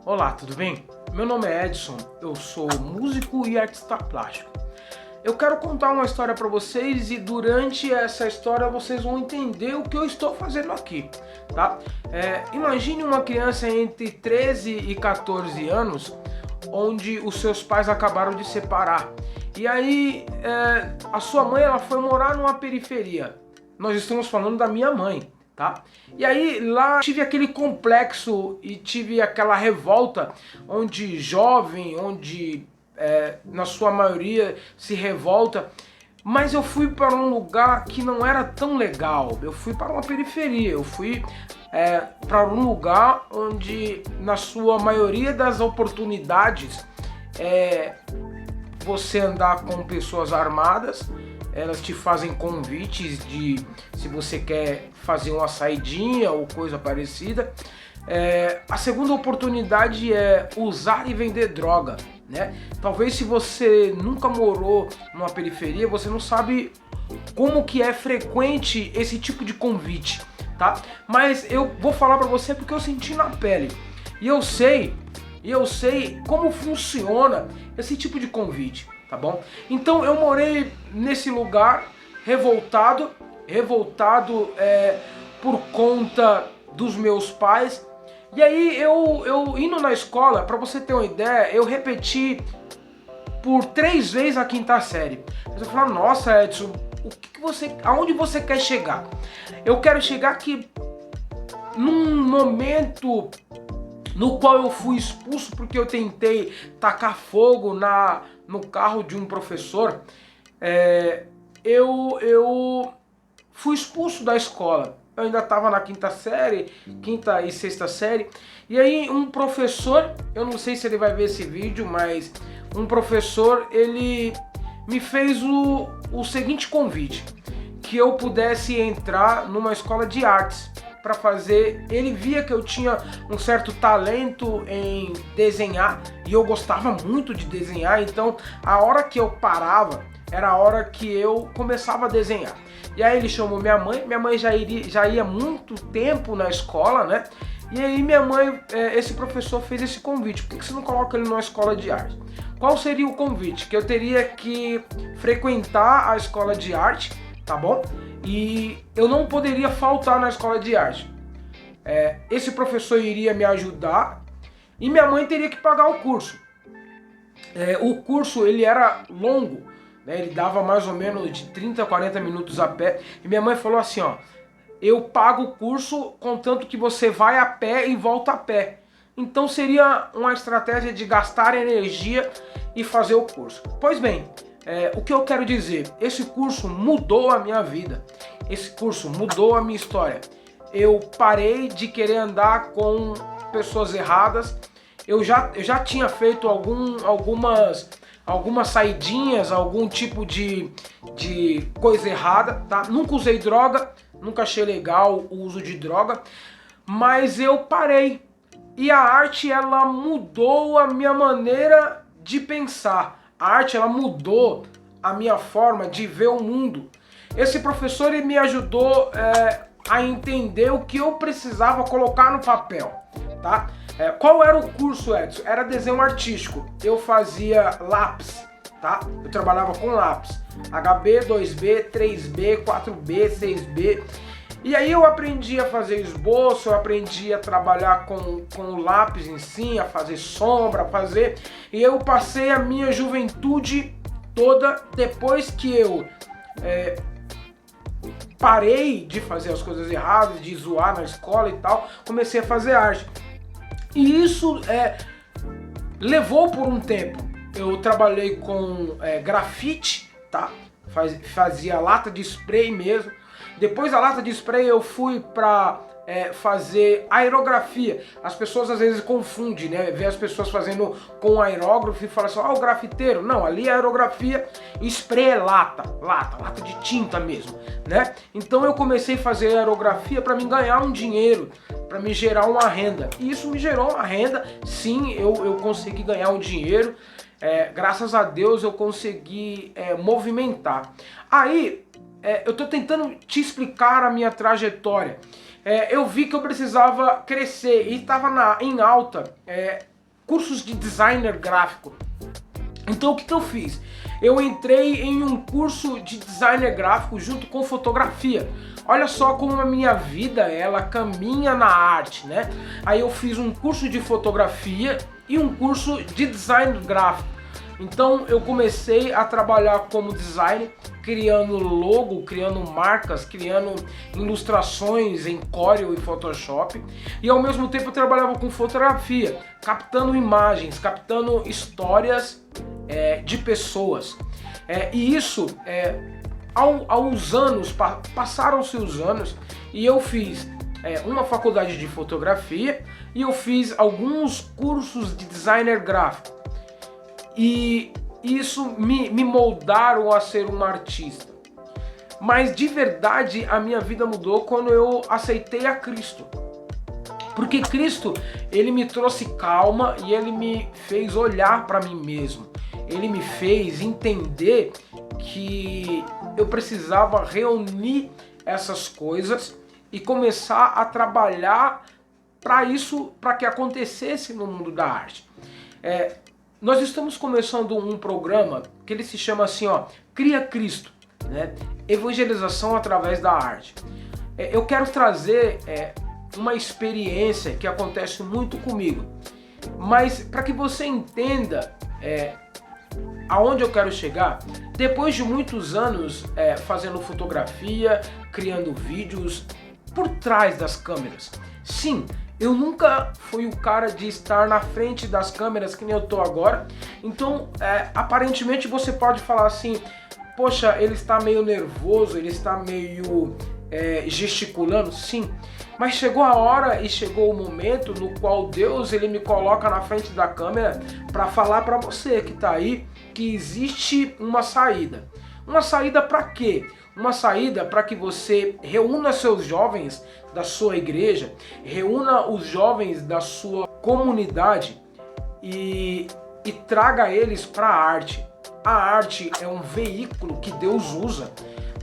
Olá, tudo bem? Meu nome é Edson, eu sou músico e artista plástico. Eu quero contar uma história para vocês e durante essa história vocês vão entender o que eu estou fazendo aqui, tá? Imagine uma criança entre 13 e 14 anos onde os seus pais acabaram de separar. E aí a sua mãe ela foi morar numa periferia. Nós estamos falando da minha mãe. Tá? E aí lá tive aquele complexo e tive aquela revolta onde jovem, onde na sua maioria se revolta, mas eu fui para um lugar que não era tão legal, eu fui para uma periferia, eu fui para um lugar onde na sua maioria das oportunidades você andar com pessoas armadas. Elas te fazem convites de se você quer fazer uma saidinha ou coisa parecida. A segunda oportunidade é usar e vender droga, né? Talvez se você nunca morou numa periferia, você não sabe como que é frequente esse tipo de convite, tá? Mas eu vou falar pra você porque eu senti na pele. E eu sei como funciona esse tipo de convite. Tá bom? Então eu morei nesse lugar revoltado por conta dos meus pais. E aí eu indo na escola, pra você ter uma ideia, eu repeti por 3 vezes a quinta série. Você fala, nossa Edson, aonde você quer chegar? Eu quero chegar aqui num momento no qual eu fui expulso porque eu tentei tacar fogo no carro de um professor. Eu fui expulso da escola. Eu ainda estava na quinta e sexta série. E aí um professor, eu não sei se ele vai ver esse vídeo, mas um professor, ele me fez o seguinte convite, que eu pudesse entrar numa escola de artes para fazer. Ele via que eu tinha um certo talento em desenhar e eu gostava muito de desenhar, então a hora que eu parava era a hora que eu começava a desenhar. E aí ele chamou minha mãe já ia muito tempo na escola, né? E aí minha mãe, esse professor fez esse convite, por que você não coloca ele numa escola de arte? Qual seria o convite? Que eu teria que frequentar a escola de arte, tá bom? E eu não poderia faltar na escola de arte. Esse professor iria me ajudar e minha mãe teria que pagar o curso. O curso ele era longo, né? Ele dava mais ou menos de 30 a 40 minutos a pé. E minha mãe falou assim, ó, eu pago o curso contanto que você vai a pé e volta a pé. Então seria uma estratégia de gastar energia e fazer o curso. Pois bem, o que eu quero dizer, esse curso mudou a minha vida, esse curso mudou a minha história. Eu parei de querer andar com pessoas erradas, eu já tinha feito algumas saidinhas, algum tipo de coisa errada, tá? Nunca usei droga, nunca achei legal o uso de droga, mas eu parei. E a arte, ela mudou a minha maneira de pensar. A arte, ela mudou a minha forma de ver o mundo. Esse professor, ele me ajudou a entender o que eu precisava colocar no papel, tá? Qual era o curso, Edson? Era desenho artístico. Eu fazia lápis, tá? Eu trabalhava com lápis. HB, 2B, 3B, 4B, 6B. E aí eu aprendi a fazer esboço, eu aprendi a trabalhar com o lápis em si, a fazer sombra, E eu passei a minha juventude toda, depois que eu parei de fazer as coisas erradas, de zoar na escola e tal, comecei a fazer arte. E isso levou por um tempo. Eu trabalhei com grafite, tá? Fazia lata de spray mesmo. Depois da lata de spray eu fui para fazer aerografia. As pessoas às vezes confundem, né? Vê as pessoas fazendo com aerógrafo e falam assim, o grafiteiro. Não, ali é aerografia, spray é lata de tinta mesmo, né? Então eu comecei a fazer aerografia para me ganhar um dinheiro, para me gerar uma renda. E isso me gerou uma renda, sim, eu consegui ganhar um dinheiro. Graças a Deus eu consegui movimentar. Aí, eu estou tentando te explicar a minha trajetória. Eu vi que eu precisava crescer e estava em alta cursos de designer gráfico. Então o que eu fiz? Eu entrei em um curso de designer gráfico junto com fotografia. Olha só como a minha vida, ela caminha na arte, né? Aí eu fiz um curso de fotografia e um curso de design gráfico. Então eu comecei a trabalhar como designer, criando logo, criando marcas, criando ilustrações em Corel e Photoshop. E ao mesmo tempo eu trabalhava com fotografia, captando imagens, captando histórias de pessoas. E isso, aos anos, passaram-se os anos e eu fiz uma faculdade de fotografia e eu fiz alguns cursos de designer gráfico. E isso me moldaram a ser um artista. Mas de verdade a minha vida mudou quando eu aceitei a Cristo. Porque Cristo, ele me trouxe calma e ele me fez olhar para mim mesmo. Ele me fez entender que eu precisava reunir essas coisas e começar a trabalhar para isso, para que acontecesse no mundo da arte. Nós estamos começando um programa que ele se chama assim, Cria Cristo, né? Evangelização através da arte. Eu quero trazer uma experiência que acontece muito comigo, mas para que você entenda aonde eu quero chegar, depois de muitos anos fazendo fotografia, criando vídeos por trás das câmeras. Sim, eu nunca fui o cara de estar na frente das câmeras que nem eu tô agora. Então, aparentemente você pode falar assim, poxa, ele está meio nervoso, ele está meio gesticulando. Sim, mas chegou a hora e chegou o momento no qual Deus ele me coloca na frente da câmera para falar para você que tá aí que existe uma saída. Uma saída para quê? Uma saída para que você reúna seus jovens da sua igreja, reúna os jovens da sua comunidade e traga eles para a arte. A arte é um veículo que Deus usa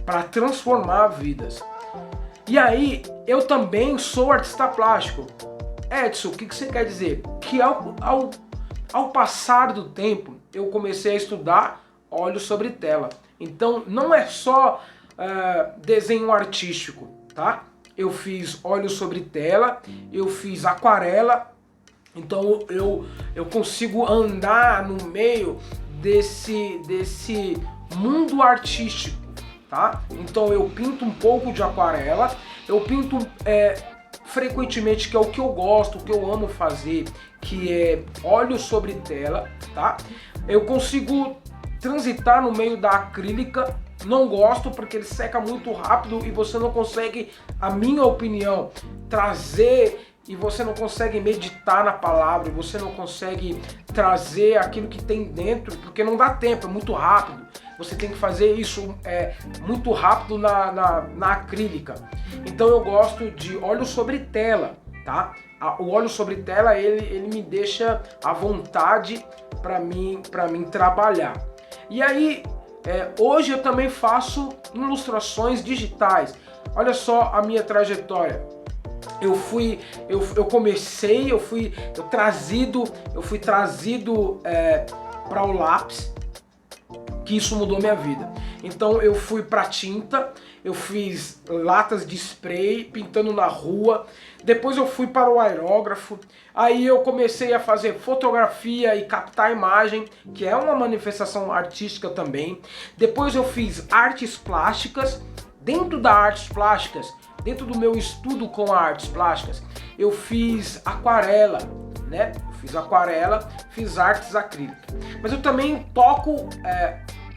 para transformar vidas. E aí, eu também sou artista plástico. Edson, o que você quer dizer? Que ao passar do tempo, eu comecei a estudar óleo sobre tela. Então, não é só desenho artístico, tá? Eu fiz óleo sobre tela, eu fiz aquarela, então eu consigo andar no meio desse mundo artístico, tá? Então eu pinto um pouco de aquarela, eu pinto frequentemente, que é o que eu gosto, o que eu amo fazer, que é óleo sobre tela, tá? Eu consigo transitar no meio da acrílica. Não gosto porque ele seca muito rápido e você não consegue, a minha opinião, trazer, e você não consegue meditar na palavra, e você não consegue trazer aquilo que tem dentro, porque não dá tempo, é muito rápido. Você tem que fazer isso muito rápido na acrílica. Então eu gosto de óleo sobre tela, tá? O óleo sobre tela, ele me deixa à vontade para mim trabalhar. E aí, hoje eu também faço ilustrações digitais. Olha só a minha trajetória. Eu fui trazido para o lápis, que isso mudou minha vida. Então eu fui para tinta, eu fiz latas de spray pintando na rua. Depois eu fui para o aerógrafo. Aí eu comecei a fazer fotografia e captar imagem, que é uma manifestação artística também. Depois eu fiz artes plásticas. Dentro das artes plásticas, dentro do meu estudo com artes plásticas, eu fiz aquarela, né? Fiz artes acrílicas. Mas eu também toco,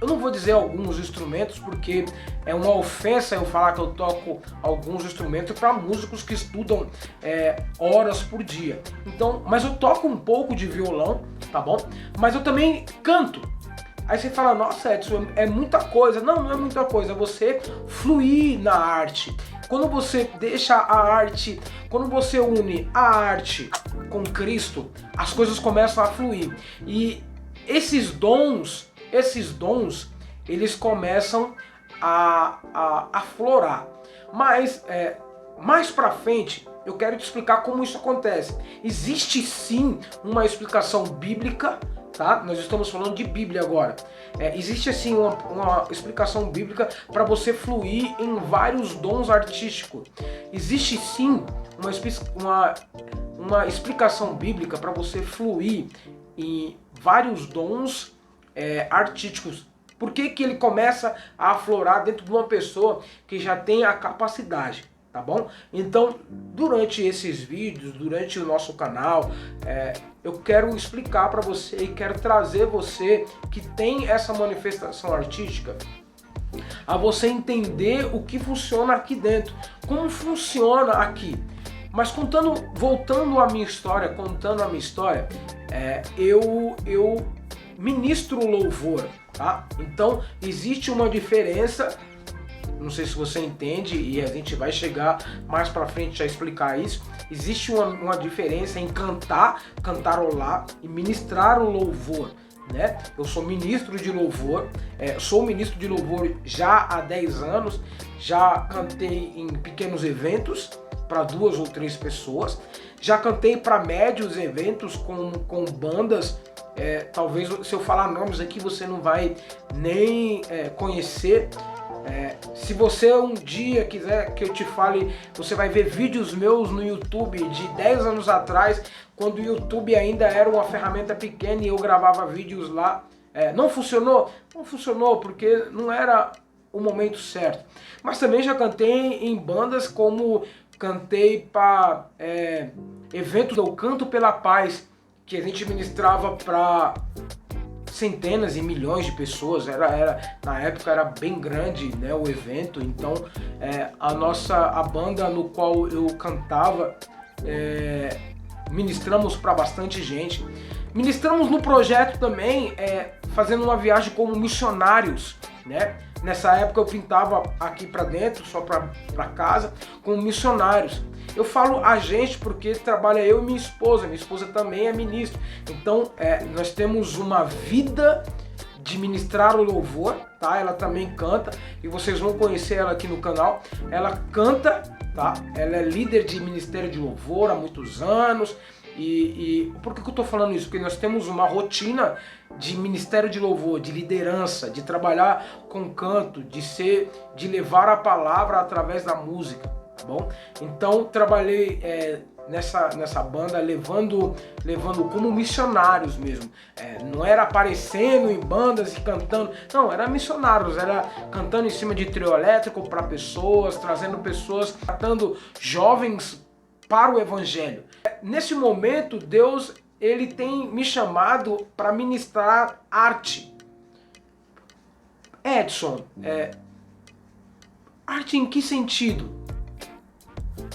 eu não vou dizer alguns instrumentos, porque é uma ofensa eu falar que eu toco alguns instrumentos para músicos que estudam horas por dia. Então, mas eu toco um pouco de violão, tá bom? Mas eu também canto. Aí você fala, nossa Edson, é muita coisa. Não, não é muita coisa, é você fluir na arte. Quando você deixa a arte, quando você une a arte com Cristo, as coisas começam a fluir. E esses dons, eles começam a aflorar. Mas mais pra frente, eu quero te explicar como isso acontece. Existe sim uma explicação bíblica, tá? Nós estamos falando de Bíblia agora. Existe assim uma explicação bíblica para você fluir em vários dons artísticos. Existe sim uma explicação bíblica para você fluir em vários dons artísticos. Por que que ele começa a aflorar dentro de uma pessoa que já tem a capacidade? Tá bom? Então, durante esses vídeos, durante o nosso canal, eu quero explicar para você e quero trazer você que tem essa manifestação artística a você entender o que funciona aqui dentro, como funciona aqui. Mas voltando à minha história, eu ministro louvor, tá? Então, existe uma diferença. Não sei se você entende e a gente vai chegar mais pra frente a explicar isso. Existe uma diferença em cantarolar e ministrar o louvor, né? Eu sou ministro de louvor, já há 10 anos, já cantei em pequenos eventos para 2 ou 3 pessoas, já cantei para médios eventos com bandas. Talvez se eu falar nomes aqui você não vai nem conhecer. Se você um dia quiser que eu te fale, você vai ver vídeos meus no YouTube de 10 anos atrás, quando o YouTube ainda era uma ferramenta pequena e eu gravava vídeos lá. Não funcionou? Não funcionou porque não era o momento certo. Mas também já cantei em bandas, como cantei para eventos do Canto pela Paz, que a gente ministrava para centenas e milhões de pessoas. Na época era bem grande, né, o evento. Então a banda no qual eu cantava, ministramos para bastante gente. Ministramos no projeto também, fazendo uma viagem como missionários, né? Nessa época eu pintava aqui para dentro, só para casa, como missionários. Eu falo a gente porque trabalha eu e minha esposa também é ministro. Então nós temos uma vida de ministrar o louvor, tá? Ela também canta e vocês vão conhecer ela aqui no canal. Ela canta, tá? Ela é líder de ministério de louvor há muitos anos. E por que eu estou falando isso? Porque nós temos uma rotina de ministério de louvor, de liderança, de trabalhar com canto, de levar a palavra através da música, tá bom? Então trabalhei nessa banda levando como missionários mesmo. Não era aparecendo em bandas e cantando, não, era missionários, era cantando em cima de trio elétrico para pessoas, trazendo pessoas, tratando jovens para o evangelho. Nesse momento, Deus ele tem me chamado para ministrar arte. Edson, arte em que sentido?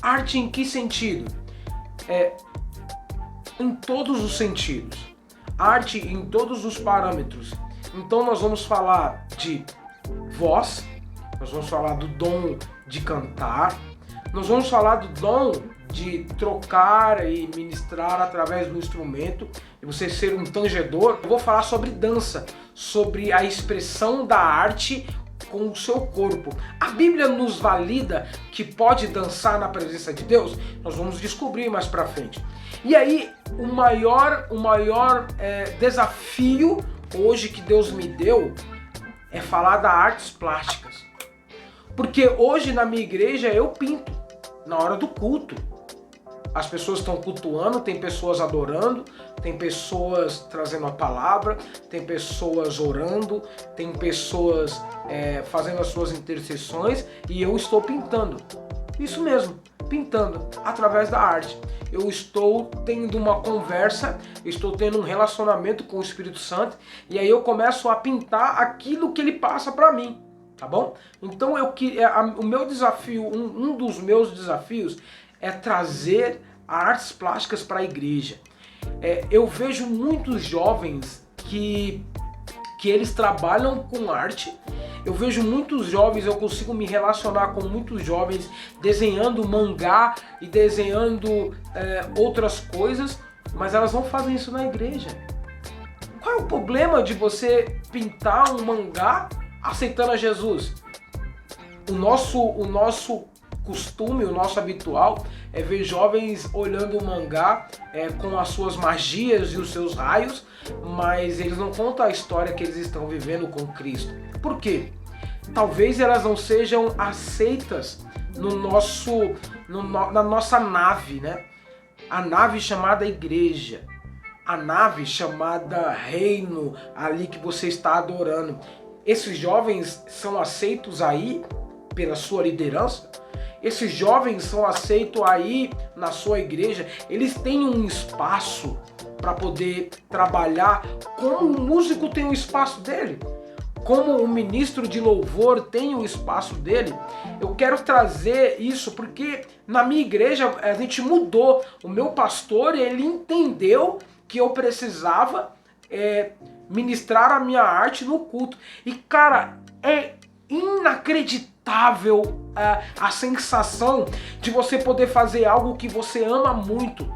Arte em que sentido? Em todos os sentidos. Arte em todos os parâmetros. Então nós vamos falar de voz, nós vamos falar do dom de cantar, nós vamos falar do dom de trocar e ministrar através do instrumento, e você ser um tangedor. Eu vou falar sobre dança, sobre a expressão da arte com o seu corpo. A Bíblia nos valida que pode dançar na presença de Deus? Nós vamos descobrir mais pra frente. E aí, o maior desafio hoje que Deus me deu é falar das artes plásticas. Porque hoje na minha igreja eu pinto na hora do culto. As pessoas estão cultuando, tem pessoas adorando, tem pessoas trazendo a palavra, tem pessoas orando, tem pessoas fazendo as suas intercessões e eu estou pintando. Isso mesmo, pintando através da arte. Eu estou tendo uma conversa, eu estou tendo um relacionamento com o Espírito Santo e aí eu começo a pintar aquilo que ele passa para mim, tá bom? Então o meu desafio, um dos meus desafios é trazer artes plásticas para a igreja. Eu vejo muitos jovens que eles trabalham com arte. Eu vejo muitos jovens, eu consigo me relacionar com muitos jovens desenhando mangá e desenhando outras coisas, mas elas não fazem isso na igreja. Qual é o problema de você pintar um mangá aceitando a Jesus? O nosso costume, o nosso habitual é ver jovens olhando o mangá com as suas magias e os seus raios, mas eles não contam a história que eles estão vivendo com Cristo. Por quê? Talvez elas não sejam aceitas na nossa nave, né? A nave chamada igreja, a nave chamada reino, ali que você está adorando. Esses jovens são aceitos aí pela sua liderança? Esses jovens são aceitos aí na sua igreja? Eles têm um espaço para poder trabalhar como o músico tem o espaço dele? Como o ministro de louvor tem o espaço dele? Eu quero trazer isso porque na minha igreja a gente mudou. O meu pastor, ele entendeu que eu precisava ministrar a minha arte no culto. E cara, é inacreditável a sensação de você poder fazer algo que você ama muito,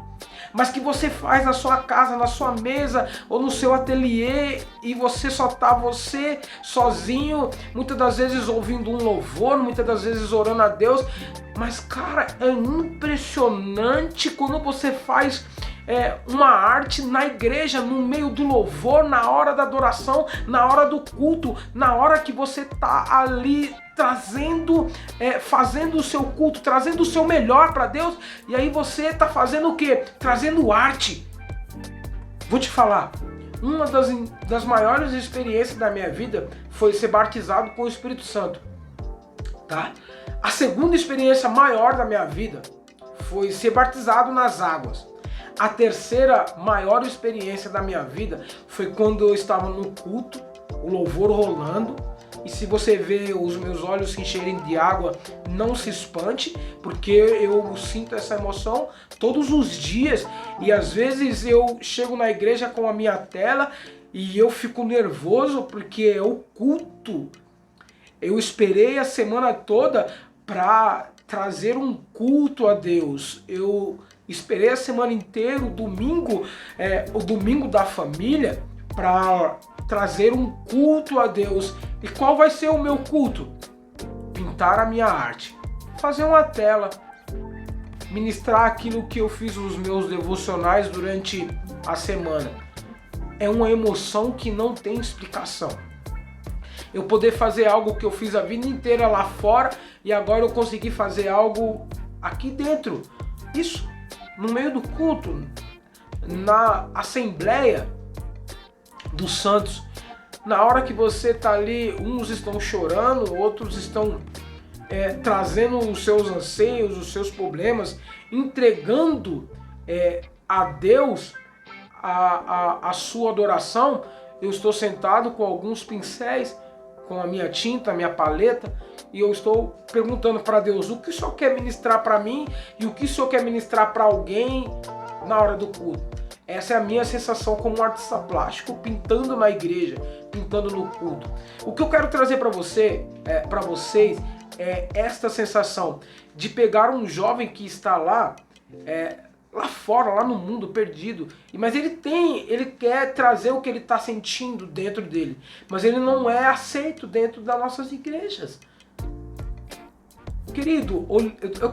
mas que você faz na sua casa, na sua mesa ou no seu ateliê, e você só tá você sozinho, muitas das vezes ouvindo um louvor, muitas das vezes orando a Deus. Mas cara, é impressionante quando você faz uma arte na igreja, no meio do louvor, na hora da adoração, na hora do culto, na hora que você tá ali trazendo, fazendo o seu culto, trazendo o seu melhor para Deus. E aí você tá fazendo o quê? Trazendo arte. Vou te falar, uma das maiores experiências da minha vida foi ser batizado com o Espírito Santo, tá? A segunda experiência maior da minha vida foi ser batizado nas águas. A terceira maior experiência da minha vida foi quando eu estava no culto, o louvor rolando. E se você vê os meus olhos se encherem de água, não se espante, porque eu sinto essa emoção todos os dias. E às vezes eu chego na igreja com a minha tela e eu fico nervoso porque é o culto. Eu esperei a semana toda para trazer um culto a Deus. Eu esperei a semana inteira, o domingo da família, para trazer um culto a Deus. E qual vai ser o meu culto? Pintar a minha arte, fazer uma tela, ministrar aquilo que eu fiz nos meus devocionais durante a semana. É uma emoção que não tem explicação. Eu poder fazer algo que eu fiz a vida inteira lá fora e agora eu consegui fazer algo aqui dentro. Isso, no meio do culto, na assembleia dos santos. Na hora que você está ali, uns estão chorando, outros estão trazendo os seus anseios, os seus problemas, entregando a Deus a sua adoração. Eu estou sentado com alguns pincéis, com a minha tinta, a minha paleta, e eu estou perguntando para Deus o que o Senhor quer ministrar para mim e o que o Senhor quer ministrar para alguém na hora do culto. Essa é a minha sensação como um artista plástico, pintando na igreja, pintando no culto. O que eu quero trazer para vocês é esta sensação de pegar um jovem que está lá fora, lá no mundo, perdido, mas ele quer trazer o que ele está sentindo dentro dele, mas ele não é aceito dentro das nossas igrejas. Querido,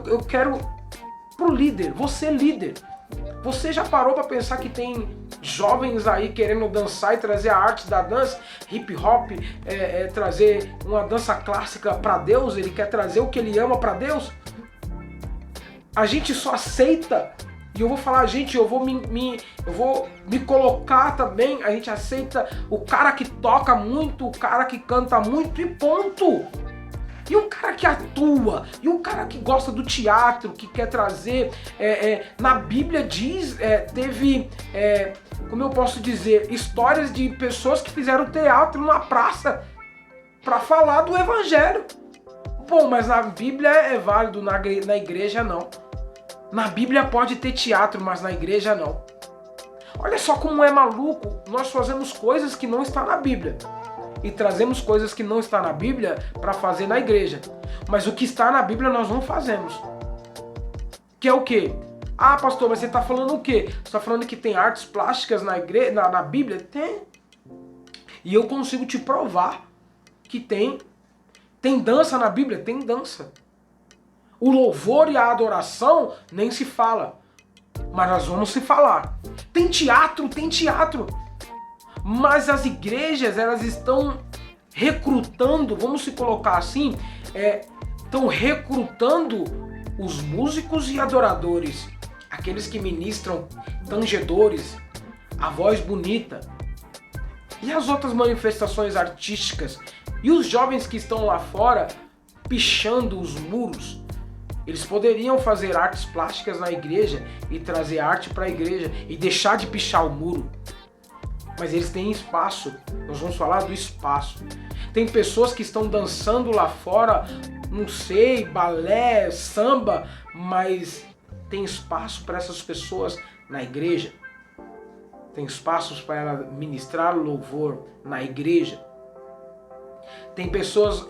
eu quero pro líder, você já parou para pensar que tem jovens aí querendo dançar e trazer a arte da dança, hip hop, trazer uma dança clássica para Deus? Ele quer trazer o que ele ama para Deus? A gente só aceita, e eu vou falar, gente, eu vou me colocar também, a gente aceita o cara que toca muito, o cara que canta muito e ponto. E um cara que atua, e um cara que gosta do teatro, que quer trazer, na Bíblia diz, teve, como eu posso dizer, histórias de pessoas que fizeram teatro na praça para falar do evangelho. Bom, mas na Bíblia é válido, na igreja não. Na Bíblia pode ter teatro, mas na igreja não. Olha só como é maluco, nós fazemos coisas que não estão na Bíblia. E trazemos coisas que não estão na Bíblia para fazer na igreja. Mas o que está na Bíblia nós não fazemos. Que é o quê? Ah, pastor, mas você está falando o quê? Você está falando que tem artes plásticas na Bíblia? Tem. E eu consigo te provar que tem. Tem dança na Bíblia? Tem dança. O louvor e a adoração nem se fala, mas nós vamos se falar. Tem teatro, mas as igrejas, elas estão recrutando, vamos se colocar assim, estão recrutando os músicos e adoradores, aqueles que ministram tangedores, a voz bonita, e as outras manifestações artísticas, e os jovens que estão lá fora pichando os muros. Eles poderiam fazer artes plásticas na igreja e trazer arte para a igreja e deixar de pichar o muro. Mas eles têm espaço, nós vamos falar do espaço. Tem pessoas que estão dançando lá fora, não sei, balé, samba, mas tem espaço para essas pessoas na igreja. Tem espaços para ela ministrar louvor na igreja. Tem pessoas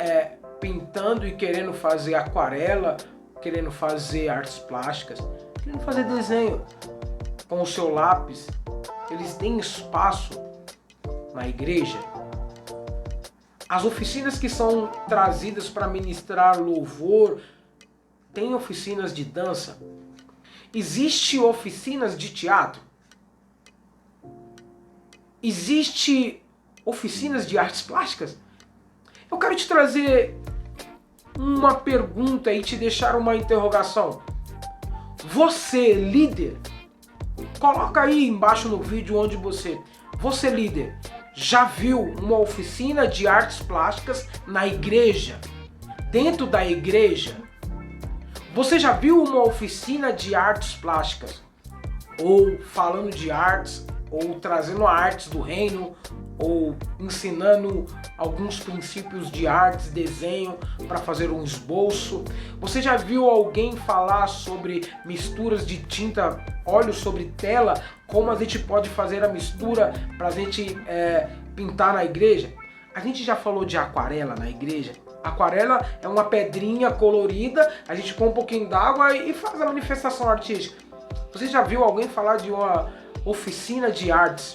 pintando e querendo fazer aquarela, querendo fazer artes plásticas, querendo fazer desenho com o seu lápis. Eles têm espaço na igreja. As oficinas que são trazidas para ministrar louvor, tem oficinas de dança. Existe oficinas de teatro. Existe oficinas de artes plásticas. Eu quero te trazer uma pergunta e te deixar uma interrogação. Você, líder, coloca aí embaixo no vídeo onde você líder, já viu uma oficina de artes plásticas na igreja? Dentro da igreja? Você já viu uma oficina de artes plásticas? Ou falando de artes, ou trazendo artes do reino, ou ensinando alguns princípios de artes, desenho, para fazer um esboço? Você já viu alguém falar sobre misturas de tinta, óleo sobre tela, como a gente pode fazer a mistura para a gente pintar na igreja? A gente já falou de aquarela na igreja. Aquarela é uma pedrinha colorida, a gente põe um pouquinho d'água e faz a manifestação artística. Você já viu alguém falar de uma oficina de artes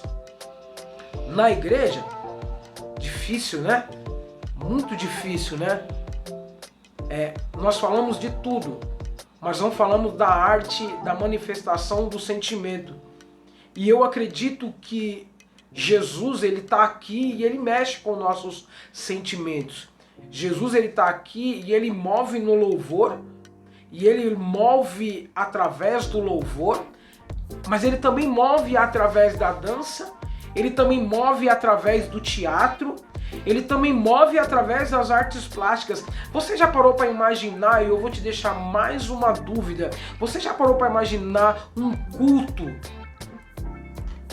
na igreja? Difícil, né? Muito difícil, né? Nós falamos de tudo, mas não falamos da arte, da manifestação do sentimento. E eu acredito que Jesus, ele está aqui e ele mexe com nossos sentimentos. Jesus, ele está aqui e ele move no louvor, e ele move através do louvor, mas ele também move através da dança, ele também move através do teatro, ele também move através das artes plásticas. Você já parou para imaginar, e eu vou te deixar mais uma dúvida, você já parou para imaginar um culto?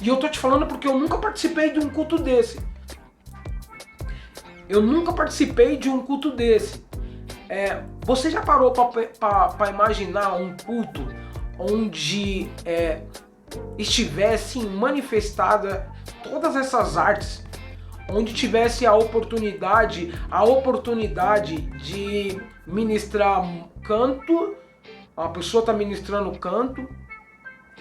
E eu tô te falando porque eu nunca participei de um culto desse. Eu nunca participei de um culto desse. Você já parou para imaginar um culto onde estivessem manifestadas todas essas artes, onde tivesse a oportunidade de ministrar canto, uma pessoa está ministrando canto,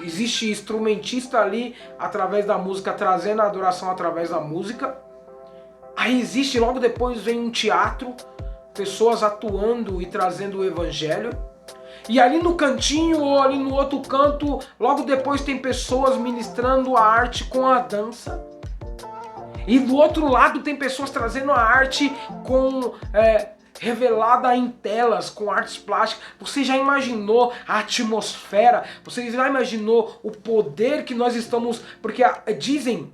existe instrumentista ali através da música, trazendo a adoração através da música. Aí existe, logo depois vem um teatro, pessoas atuando e trazendo o evangelho. E ali no cantinho ou ali no outro canto, logo depois tem pessoas ministrando a arte com a dança. E do outro lado tem pessoas trazendo a arte com revelada em telas, com artes plásticas. Você já imaginou a atmosfera? Você já imaginou o poder que nós estamos... Porque dizem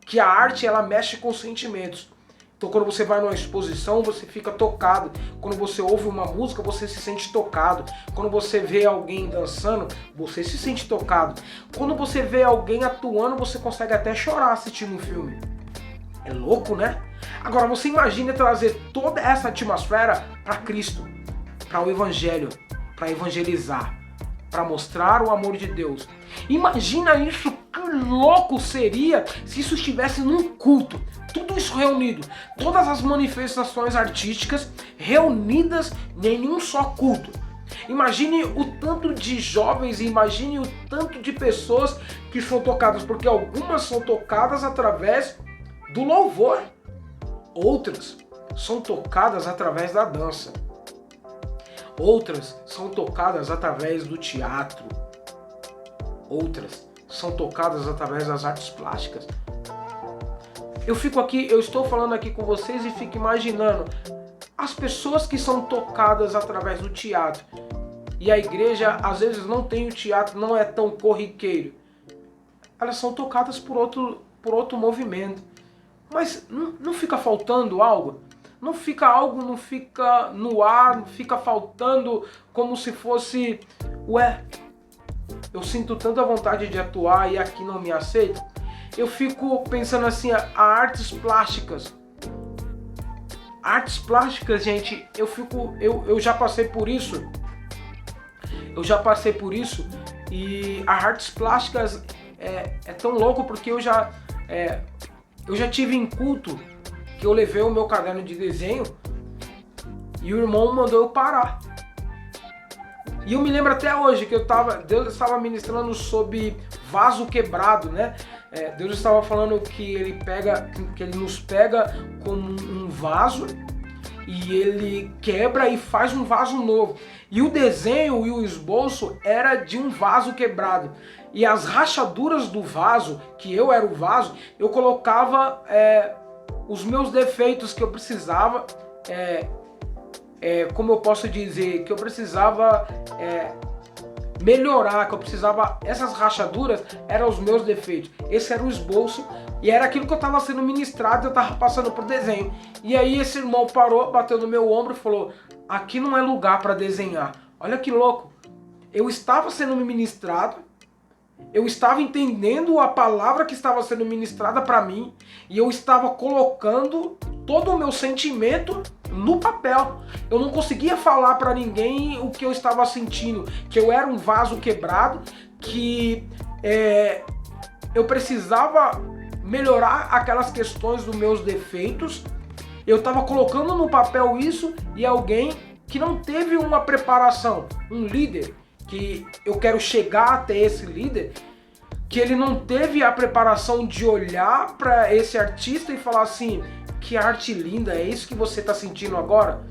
que a arte, ela mexe com sentimentos. Então quando você vai numa exposição, você fica tocado. Quando você ouve uma música, você se sente tocado. Quando você vê alguém dançando, você se sente tocado. Quando você vê alguém atuando, você consegue até chorar assistindo um filme. É louco, né? Agora você imagina trazer toda essa atmosfera para Cristo, para o Evangelho, para evangelizar, para mostrar o amor de Deus. Imagina isso, que louco seria se isso estivesse num culto. Tudo isso reunido, todas as manifestações artísticas reunidas em um só culto. Imagine o tanto de jovens e imagine o tanto de pessoas que são tocadas, porque algumas são tocadas através do louvor, outras são tocadas através da dança. outras são tocadas através do teatro, outras são tocadas através das artes plásticas. Eu estou falando aqui com vocês e fico imaginando as pessoas que são tocadas através do teatro. E a igreja às vezes não tem o teatro, não é tão corriqueiro. Elas são tocadas por outro movimento. Mas não fica faltando algo? Não fica algo, não fica no ar, não fica faltando como se fosse... Ué, eu sinto tanta vontade de atuar e aqui não me aceita. Eu fico pensando assim, a artes plásticas. Artes plásticas, gente, eu já passei por isso. Eu já passei por isso e as artes plásticas é tão louco porque eu já tive em culto que eu levei o meu caderno de desenho e o irmão mandou eu parar. E eu me lembro até hoje que Deus estava ministrando sobre vaso quebrado, né? Deus estava falando que Ele nos pega como um vaso e Ele quebra e faz um vaso novo. E o desenho e o esboço era de um vaso quebrado. E as rachaduras do vaso, que eu era o vaso, eu colocava os meus defeitos que eu precisava, como eu posso dizer, que eu precisava melhorar, que eu precisava, essas rachaduras eram os meus defeitos. Esse era o esboço e era aquilo que eu estava sendo ministrado, eu estava passando por desenho. E aí esse irmão parou, bateu no meu ombro e falou: aqui não é lugar para desenhar. Olha que louco. Eu estava sendo ministrado, eu estava entendendo a palavra que estava sendo ministrada para mim e eu estava colocando todo o meu sentimento no papel. Eu não conseguia falar para ninguém o que eu estava sentindo, que eu era um vaso quebrado, que eu precisava melhorar aquelas questões dos meus defeitos. Eu estava colocando no papel isso e alguém que não teve uma preparação, um líder, que eu quero chegar até esse líder, que ele não teve a preparação de olhar para esse artista e falar assim: que arte linda, é isso que você está sentindo agora?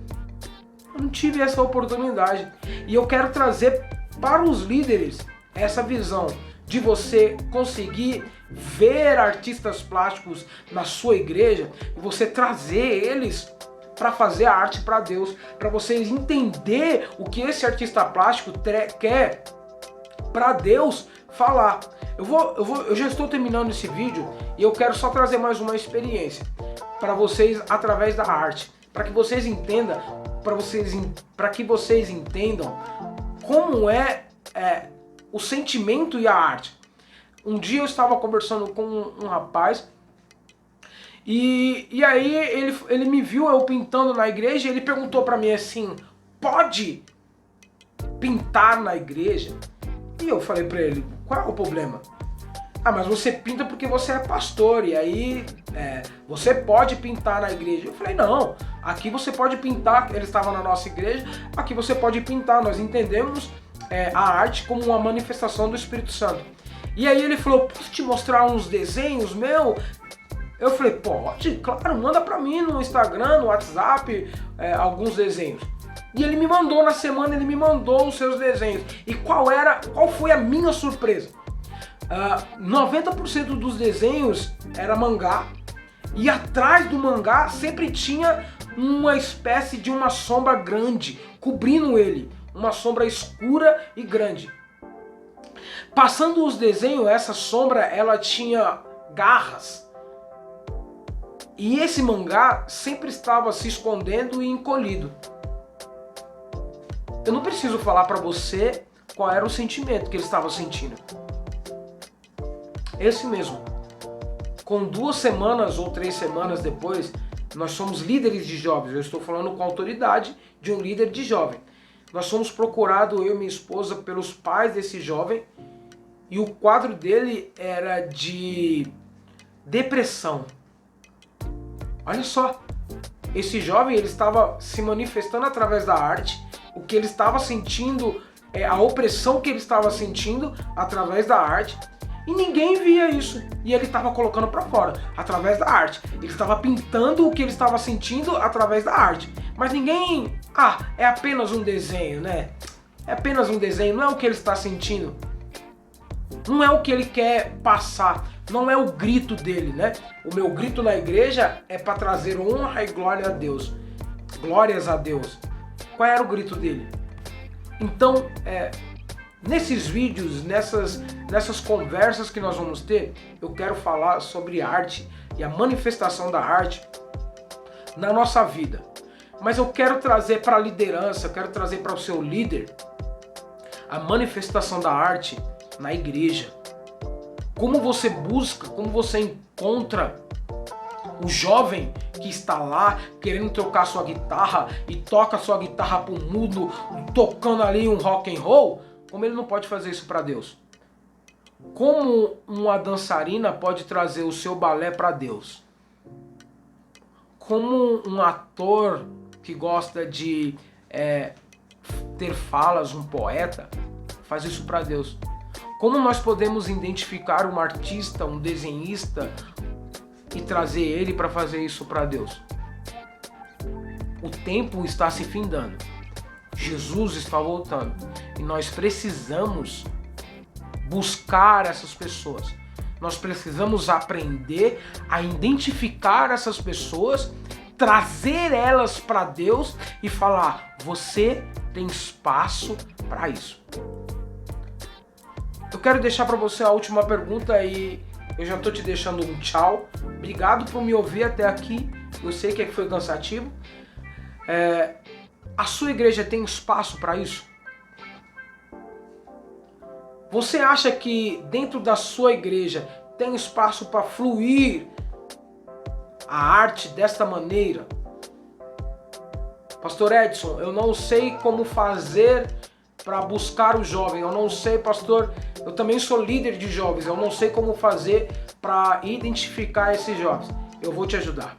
Eu não tive essa oportunidade. E eu quero trazer para os líderes essa visão de você conseguir ver artistas plásticos na sua igreja e você trazer eles para fazer a arte para Deus, para vocês entender o que esse artista plástico quer para Deus falar. Eu já estou terminando esse vídeo e eu quero só trazer mais uma experiência para vocês através da arte, para que vocês entendam, para que vocês entendam como é o sentimento e a arte. Um dia eu estava conversando com um rapaz e aí ele me viu eu pintando na igreja e ele perguntou para mim assim: pode pintar na igreja? E eu falei para ele: qual é o problema? Ah, mas você pinta porque você é pastor e aí você pode pintar na igreja. Eu falei: não, aqui você pode pintar. Ele estava na nossa igreja, aqui você pode pintar. Nós entendemos a arte como uma manifestação do Espírito Santo. E aí ele falou: posso te mostrar uns desenhos meu? Eu falei: pode, claro, manda pra mim no Instagram, no WhatsApp, alguns desenhos. E ele me mandou, na semana ele me mandou os seus desenhos. E qual foi a minha surpresa? 90% dos desenhos era mangá. E atrás do mangá sempre tinha uma espécie de uma sombra grande, cobrindo ele. Uma sombra escura e grande. Passando os desenhos, essa sombra ela tinha garras. E esse mangá sempre estava se escondendo e encolhido. Eu não preciso falar para você qual era o sentimento que ele estava sentindo. Esse mesmo. Com 2 semanas ou 3 semanas depois, nós somos líderes de jovens. Eu estou falando com a autoridade de um líder de jovem. Nós somos procurados, eu e minha esposa, pelos pais desse jovem. E o quadro dele era de depressão. Olha só, esse jovem ele estava se manifestando através da arte, o que ele estava sentindo, a opressão que ele estava sentindo através da arte. E ninguém via isso. E ele estava colocando para fora, através da arte. Ele estava pintando o que ele estava sentindo através da arte. Mas ninguém... é apenas um desenho, né? É apenas um desenho, não é o que ele está sentindo. Não é o que ele quer passar. Não é o grito dele, né? O meu grito na igreja é para trazer honra e glória a Deus. Glórias a Deus. Qual era o grito dele? Então, nesses vídeos, nessas conversas que nós vamos ter, eu quero falar sobre arte e a manifestação da arte na nossa vida. Mas eu quero trazer para a liderança, eu quero trazer para o seu líder a manifestação da arte na igreja. Como você busca, como você encontra o jovem que está lá querendo tocar sua guitarra e toca sua guitarra pro mundo, tocando ali um rock and roll, como ele não pode fazer isso para Deus? Como uma dançarina pode trazer o seu balé para Deus? Como um ator que gosta de ter falas, um poeta, faz isso para Deus? Como nós podemos identificar um artista, um desenhista e trazer ele para fazer isso para Deus? O tempo está se findando. Jesus está voltando. E nós precisamos buscar essas pessoas. Nós precisamos aprender a identificar essas pessoas, trazer elas para Deus e falar: você tem espaço para isso. Eu quero deixar para você a última pergunta e eu já estou te deixando um tchau. Obrigado por me ouvir até aqui. Eu sei que foi cansativo. A sua igreja tem espaço para isso? Você acha que dentro da sua igreja tem espaço para fluir a arte desta maneira? Pastor Edson, eu não sei como fazer para buscar o jovem. Eu não sei, pastor, eu também sou líder de jovens. Eu não sei como fazer para identificar esses jovens. Eu vou te ajudar.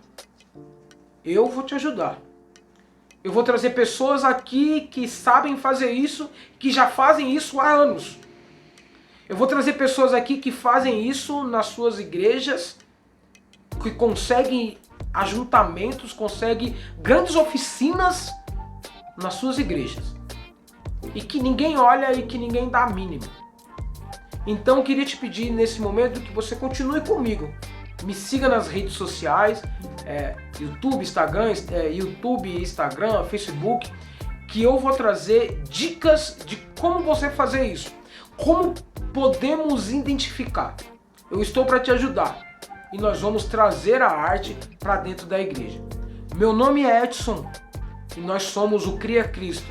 Eu vou te ajudar. Eu vou trazer pessoas aqui que sabem fazer isso, que já fazem isso há anos. Eu vou trazer pessoas aqui que fazem isso nas suas igrejas, que conseguem ajuntamentos, conseguem grandes oficinas nas suas igrejas. E que ninguém olha e que ninguém dá a mínima. Então eu queria te pedir nesse momento que você continue comigo. Me siga nas redes sociais, YouTube, Instagram, Facebook, que eu vou trazer dicas de como você fazer isso. Como podemos identificar. Eu estou para te ajudar. E nós vamos trazer a arte para dentro da igreja. Meu nome é Edson e nós somos o Cria Cristo.